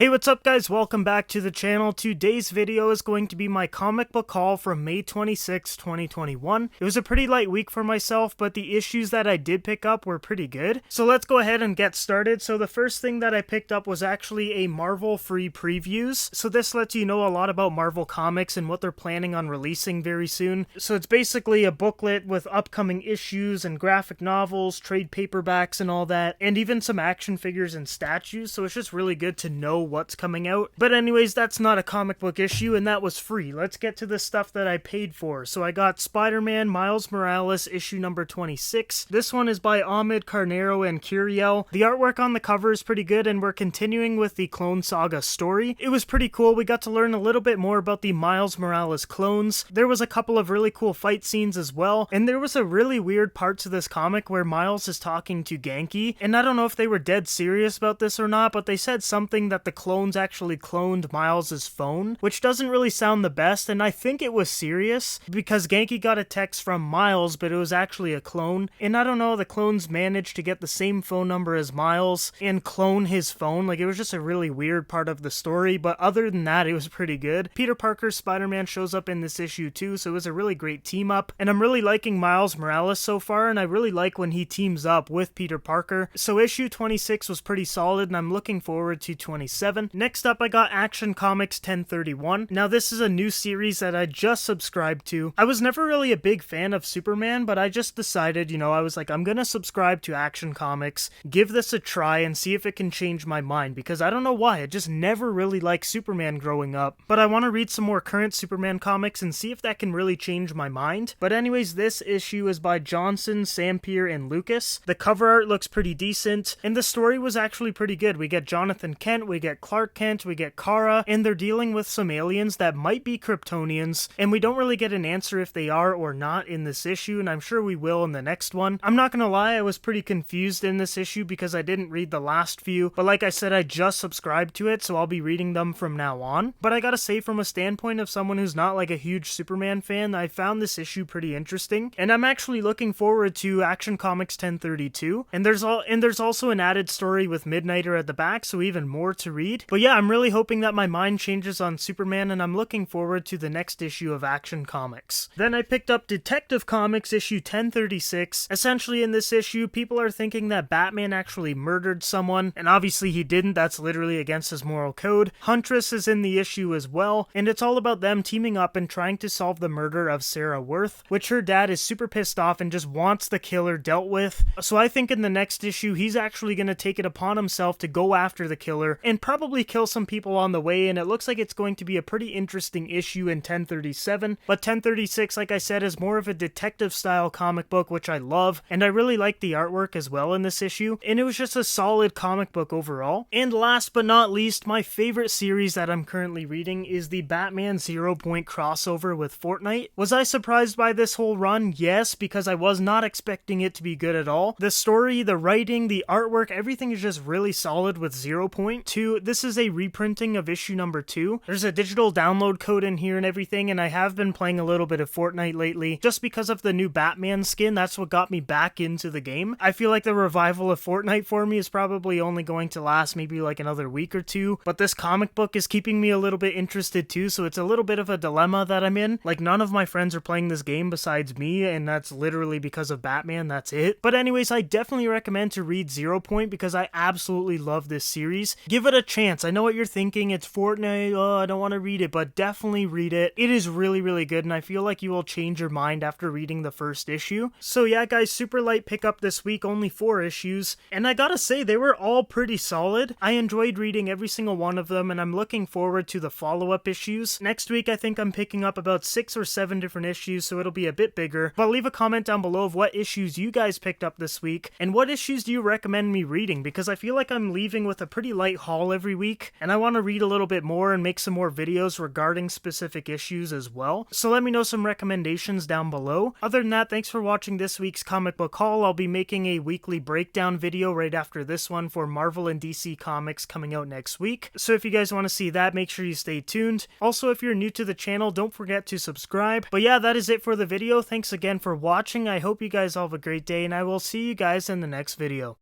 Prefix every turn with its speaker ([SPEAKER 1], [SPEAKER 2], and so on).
[SPEAKER 1] Hey, what's up guys? Welcome back to the channel. Today's video is going to be my comic book haul from May 26, 2021. It was a pretty light week for myself, but the issues that I did pick up were pretty good. So let's go ahead and get started. So the first thing that I picked up was actually a Marvel free previews. So this lets you know a lot about Marvel Comics and what they're planning on releasing very soon. So it's basically a booklet with upcoming issues and graphic novels, trade paperbacks and all that, and even some action figures and statues. So it's just really good to know what's coming out. But anyways, that's not a comic book issue, and that was free. Let's get to the stuff that I paid for. So I got Spider-Man Miles Morales issue number 26. This one is by Ahmed Carnero and Curiel. The artwork on the cover is pretty good, and we're continuing with the Clone Saga story. It was pretty cool. We got to learn a little bit more about the Miles Morales clones. There was a couple of really cool fight scenes as well, and there was a really weird part to this comic where Miles is talking to Genki, and I don't know if they were dead serious about this or not, but they said something that the clones actually cloned Miles's phone, which doesn't really sound the best, and I think it was serious because Genki got a text from Miles, but it was actually a clone, and I don't know, the clones managed to get the same phone number as Miles and clone his phone. Like, it was just a really weird part of the story, but other than that, it was pretty good. Peter Parker's Spider-Man shows up in this issue too, so it was a really great team up, and I'm really liking Miles Morales so far, and I really like when he teams up with Peter Parker. So issue 26 was pretty solid, and I'm looking forward to 27. Next up, I got Action Comics 1031. Now, this is a new series that I just subscribed to. I was never really a big fan of Superman, but I just decided, I was like, I'm gonna subscribe to Action Comics, give this a try, and see if it can change my mind, because I don't know why, I just never really liked Superman growing up, but I want to read some more current Superman comics and see if that can really change my mind. But anyways, this issue is by Johnson, Sampier, and Lucas. The cover art looks pretty decent, and the story was actually pretty good. We get Jonathan Kent, we get Clark Kent, we get Kara, and they're dealing with some aliens that might be Kryptonians, and we don't really get an answer if they are or not in this issue, and I'm sure we will in the next one. I'm not gonna lie, I was pretty confused in this issue because I didn't read the last few, but like I said, I just subscribed to it, so I'll be reading them from now on. But I gotta say, from a standpoint of someone who's not like a huge Superman fan, I found this issue pretty interesting, and I'm actually looking forward to Action Comics 1032, and there's also an added story with Midnighter at the back, so even more to read. But yeah, I'm really hoping that my mind changes on Superman, and I'm looking forward to the next issue of Action Comics. Then I picked up Detective Comics issue 1036. Essentially in this issue, people are thinking that Batman actually murdered someone, and obviously he didn't. That's literally against his moral code. Huntress is in the issue as well, and it's all about them teaming up and trying to solve the murder of Sarah Worth, which her dad is super pissed off and just wants the killer dealt with. So I think in the next issue, he's actually going to take it upon himself to go after the killer and probably kill some people on the way, and it looks like it's going to be a pretty interesting issue in 1037. But 1036, like I said, is more of a detective style comic book, which I love, and I really like the artwork as well in this issue, and it was just a solid comic book overall. And last but not least, my favorite series that I'm currently reading is the Batman Zeropoint crossover with Fortnite. Was I surprised by this whole run? Yes, because I was not expecting it to be good at all. The story, the writing, the artwork, everything is just really solid with Zeropoint. This is a reprinting of issue number 2. There's a digital download code in here and everything, and I have been playing a little bit of Fortnite lately just because of the new Batman skin. That's what got me back into the game. I feel like the revival of Fortnite for me is probably only going to last maybe like another week or two, but this comic book is keeping me a little bit interested too, so it's a little bit of a dilemma that I'm in. Like, none of my friends are playing this game besides me, and that's literally because of Batman. That's it. But anyways, I definitely recommend to read Zeropoint because I absolutely love this series. Give it a chance. I know what you're thinking, it's Fortnite, oh, I don't want to read it, but definitely read it. It is really, really good, and I feel like you will change your mind after reading the first issue. So yeah, guys, super light pickup this week, only 4 issues, and I gotta say, they were all pretty solid. I enjoyed reading every single one of them, and I'm looking forward to the follow-up issues. Next week, I think I'm picking up about 6 or 7 different issues, so it'll be a bit bigger, but leave a comment down below of what issues you guys picked up this week, and what issues do you recommend me reading, because I feel like I'm leaving with a pretty light haul every week, and I want to read a little bit more and make some more videos regarding specific issues as well. So let me know some recommendations down below. Other than that, thanks for watching this week's comic book haul. I'll be making a weekly breakdown video right after this one for Marvel and DC Comics coming out next week. So if you guys want to see that, make sure you stay tuned. Also, if you're new to the channel, don't forget to subscribe. But yeah, that is it for the video. Thanks again for watching. I hope you guys all have a great day, and I will see you guys in the next video.